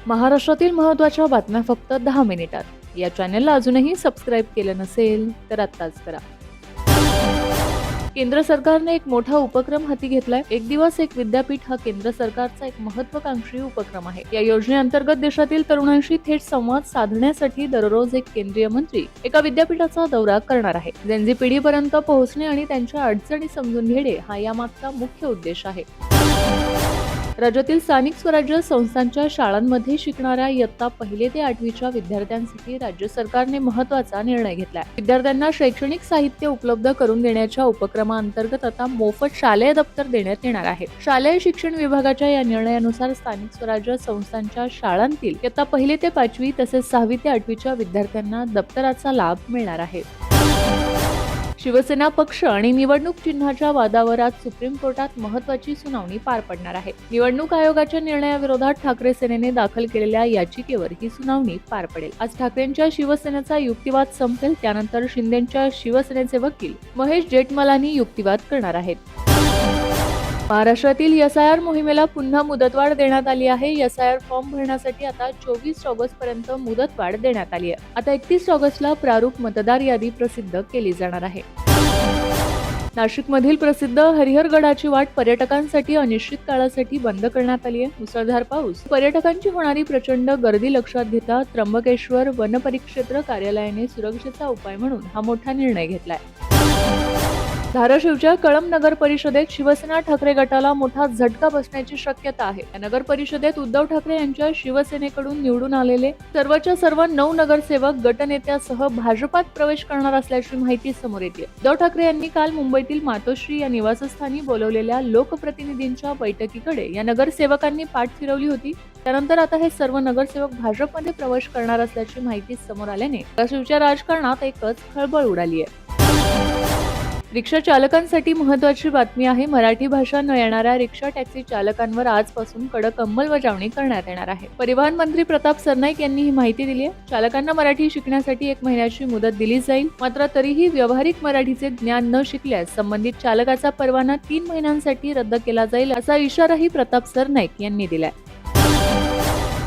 महाराष्ट्रातील महत्त्वाच्या बातम्या फक्त 10 मिनिटात. या चॅनलला अजूनही सबस्क्राईब केलं नसेल तर आत्ताच करा. केंद्र सरकारने एक मोठा उपक्रम हाती घेतलाय. एक दिवस एक विद्यापीठ हा केंद्र सरकारचा एक महत्त्वाकांक्षी उपक्रम आहे. या योजनेअंतर्गत देशातील तरुणांशी थेट संवाद साधण्यासाठी दररोज एक केंद्रीय मंत्री एका विद्यापीठाचा दौरा करणार आहे. जेनझी पिढीपर्यंत पोहोचणे आणि त्यांच्या अडचणी समजून घेणे हा यामागचा मुख्य उद्देश आहे. राज्यातील स्थानिक स्वराज्य संस्थांच्या शाळांमध्ये शिकणाऱ्या इयत्ता 1 ते 8वीच्या विद्यार्थ्यांसाठी राज्य सरकारने महत्त्वाचा निर्णय घेतलाय. विद्यार्थ्यांना शैक्षणिक साहित्य उपलब्ध करून देण्याच्या उपक्रमाअंतर्गत आता मोफत शालेय दप्तर देण्यात येणार आहे. शालेय शिक्षण विभागाच्या या निर्णयानुसार स्थानिक स्वराज्य संस्थांच्या शाळांतील इयत्ता 1 ते 5वी तसेच 6वी ते 8वीच्या विद्यार्थ्यांना दप्तराचा लाभ मिळणार आहे. शिवसेना पक्ष आणि निवडणूक चिन्हाच्या वादावर आज सुप्रीम कोर्टात महत्त्वाची सुनावणी पार पडणार आहे. निवडणूक आयोगाच्या निर्णयाविरोधात ठाकरे सेनेने दाखल केलेल्या याचिकेवर ही सुनावणी पार पडेल. आज ठाकरेंच्या शिवसेनेचा युक्तिवाद संपेल. त्यानंतर शिंदेंच्या शिवसेनेचे वकील महेश जेठमलानी युक्तिवाद करणार आहेत. महाराष्ट्रातील SIR मोहिमेला पुन्हा मुदतवाढ देण्यात आली आहे. SIR फॉर्म भरण्यासाठी आता 24 ऑगस्ट पर्यंत मुदतवाढ देण्यात आली आहे. आता 31 ऑगस्टला प्रारूप मतदार यादी प्रसिद्ध केली जाणार आहे. नाशिकमधील प्रसिद्ध हरिहरगडाची वाट पर्यटकांसाठी अनिश्चित काळासाठी बंद करण्यात आली आहे. मुसळधार पाऊस, पर्यटकांची होणारी प्रचंड गर्दी लक्षात घेता त्र्यंबकेश्वर वनपरिक्षेत्र कार्यालयाने सुरक्षेचा उपाय म्हणून हा मोठा निर्णय घेतलाय. धाराशिवच्या कळंब नगर परिषदेत शिवसेना ठाकरे गटाला मोठा झटका बसण्याची शक्यता आहे. या नगर परिषदेत उद्धव ठाकरे यांच्या शिवसेनेकडून निवडून आलेले सर्वच्या सर्व 9 नगरसेवक गटनेत्यासह भाजपात प्रवेश करणार असल्याची माहिती समोर येते. उद्धव ठाकरे यांनी काल मुंबईतील मातोश्री या निवासस्थानी बोलवलेल्या लोकप्रतिनिधींच्या बैठकीकडे या नगरसेवकांनी पाठ फिरवली होती. त्यानंतर आता हे सर्व नगरसेवक भाजपमध्ये प्रवेश करणार असल्याची माहिती समोर आल्याने धाराशिवच्या राजकारणात एकच खळबळ उडाली आहे. रिक्षा चालकांसाठी महत्त्वाची बातमी आहे. मराठी भाषा न येणाऱ्या रिक्षा टॅक्सी चालकांवर आजपासून कडक अंमलबजावणी करण्यात येणार आहे. परिवहन मंत्री प्रताप सरनाईक यांनी ही माहिती दिली आहे. चालकांना मराठी शिकण्यासाठी 1 महिन्याची मुदत दिली जाईल. मात्र तरीही व्यावहारिक मराठीचे ज्ञान न शिकल्यास संबंधित चालकाचा परवाना 3 महिन्यांसाठी रद्द केला जाईल असा इशाराही प्रताप सरनाईक यांनी दिलाय.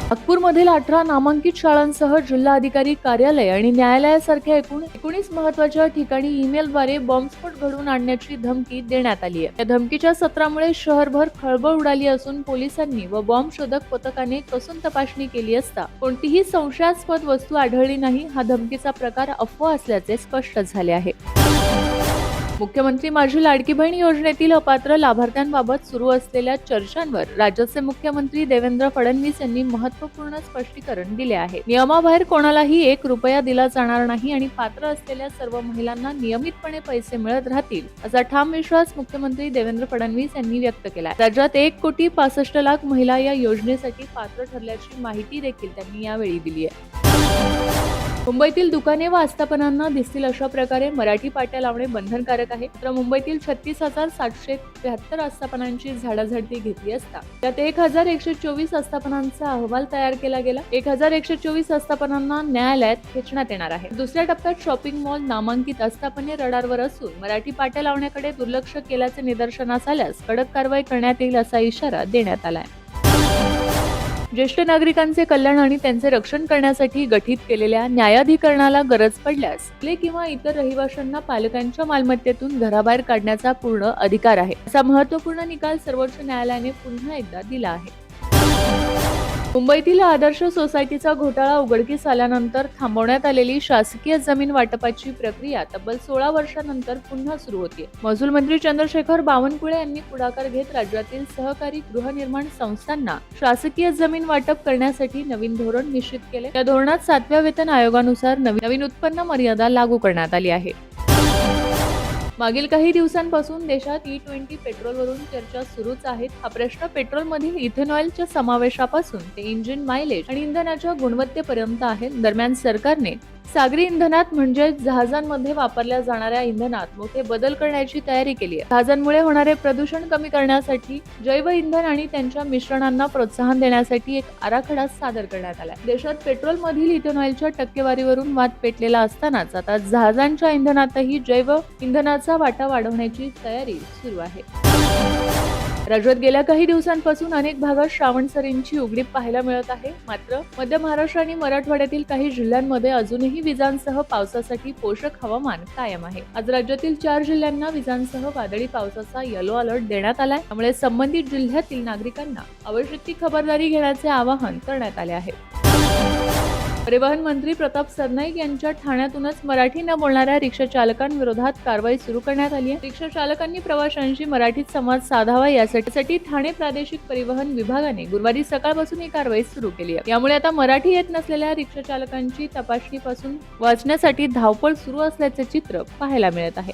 नागपूरमधील 18 नामांकित शाळांसह जिल्हाधिकारी कार्यालय आणि न्यायालयासारख्या एकूण 19 महत्त्वाच्या ठिकाणी ईमेलद्वारे बॉम्बस्फोट घडवून आणण्याची धमकी देण्यात आली आहे. या धमकीच्या सत्रामुळे शहरभर खळबळ उडाली असून पोलिसांनी व बॉम्ब शोधक पथकाने कसून तपासणी केली असता कोणतीही संशयास्पद वस्तू आढळली नाही. हा धमकीचा प्रकार अफवा असल्याचे स्पष्ट झाले आहे. मुख्यमंत्री माझी लाडकी बहीण योजनेतील अपात्र लाभार्थ्यांबाबत सुरू असलेल्या चर्चांवर राज्याचे मुख्यमंत्री देवेंद्र फडणवीस यांनी महत्त्वपूर्ण स्पष्टीकरण दिले आहे. नियमाबाहेर कोणालाही 1 रुपया दिला जाणार नाही आणि पात्र असलेल्या सर्व महिलांना नियमितपणे पैसे मिळत राहतील असा ठाम विश्वास मुख्यमंत्री देवेंद्र फडणवीस यांनी व्यक्त केला. राज्यात 1,65,00,000 महिला या योजनेसाठी पात्र ठरल्याची माहिती देखील त्यांनी यावेळी दिली आहे. मुंबईतील दुकाने व आस्थापनांना दिसतील अशा प्रकारे मराठी पाट्या लावणे बंधनकारक आहे. तर मुंबईतील 36,773 आस्थापनांची झाडाझडती घेतली असता त्यात 1,124 आस्थापनांचा अहवाल तयार केला गेला. 1,124 आस्थापनांना न्यायालयात खेचण्यात येणार आहे. दुसऱ्या टप्प्यात शॉपिंग मॉल नामांकित आस्थापने रडारवर असून मराठी पाट्या लावण्याकडे दुर्लक्ष केल्याचे निदर्शनास आल्यास कडक कारवाई करण्यात येईल असा इशारा देण्यात आलाय. ज्येष्ठ नागरिकांचे कल्याण आणि त्यांचे रक्षण करण्यासाठी गठीत केलेल्या न्यायाधिकरणाला गरज पडल्यास आपले किंवा इतर रहिवाशांना पालकांच्या मालमत्तेतून घराबाहेर काढण्याचा पूर्ण अधिकार आहे असा महत्त्वपूर्ण निकाल सर्वोच्च न्यायालयाने पुन्हा एकदा दिला आहे. मुंबईतील आदर्श सोसायटीचा घोटाळा उघडकीस आल्यानंतर थांबवण्यात आलेली शासकीय जमीन वाटपाची प्रक्रिया तब्बल 16 वर्षांनंतर पुन्हा सुरू होते. महसूल मंत्री चंद्रशेखर बावनकुळे यांनी पुढाकार घेत राज्यातील सहकारी गृहनिर्माण संस्थांना शासकीय जमीन वाटप करण्यासाठी नवीन धोरण निश्चित केले. या धोरणात 7व्या वेतन आयोगानुसार नवीन उत्पन्न मर्यादा लागू करण्यात आली आहे. मागील काही दिवसांपासून देशात E20 पेट्रोलवरून चर्चा सुरूच आहेत. हा प्रश्न पेट्रोलमधील इथेनॉलच्या समावेशापासून ते इंजिन मायलेज आणि इंधनाच्या गुणवत्तेपर्यंत आहे. दरम्यान सरकारने सागरी इंधनात म्हणजे जहाजांमध्ये वापरल्या जाणाऱ्या इंधनात मोठे बदल करण्याची तयारी केली आहे. जहाजांमुळे होणारे प्रदूषण कमी करण्यासाठी जैव इंधन आणि त्यांच्या मिश्रणांना प्रोत्साहन देण्यासाठी एक आराखडा सादर करण्यात आला. देशात पेट्रोलमधील इथेनॉलच्या टक्केवारीवरून वाद पेटलेला असतानाच आता जहाजांच्या इंधनातही जैव इंधनाचा वाटा वाढवण्याची तयारी सुरू आहे. राज्यात गेल्या काही दिवसांपासून अनेक भागात श्रावण सरींची उघडीप पाहायला मिळत आहे. मात्र मध्य महाराष्ट्र आणि मराठवाड्यातील काही जिल्ह्यांमध्ये अजूनही विजांसह पावसासाठी पोषक हवामान कायम आहे. आज राज्यातील 4 जिल्ह्यांना विजांसह वादळी पावसाचा येलो अलर्ट देण्यात आलाय. त्यामुळे संबंधित जिल्ह्यातील नागरिकांना आवश्यक ती खबरदारी घेण्याचे आवाहन करण्यात आले आहे. परिवहन मंत्री प्रताप सरनाईक यांच्या ठाण्यातूनच मराठी न बोलणाऱ्या रिक्षा चालकांविरोधात कारवाई सुरू करण्यात आली आहे. रिक्षा चालकांनी प्रवाशांशी मराठीत संवाद साधावा यासाठी ठाणे प्रादेशिक परिवहन विभागाने गुरुवारी सकाळपासून ही कारवाई सुरू केली आहे. यामुळे आता मराठी येत नसलेल्या रिक्षा चालकांची तपासणीपासून वाचण्यासाठी धावपळ सुरू असल्याचे चित्र पाहायला मिळत आहे.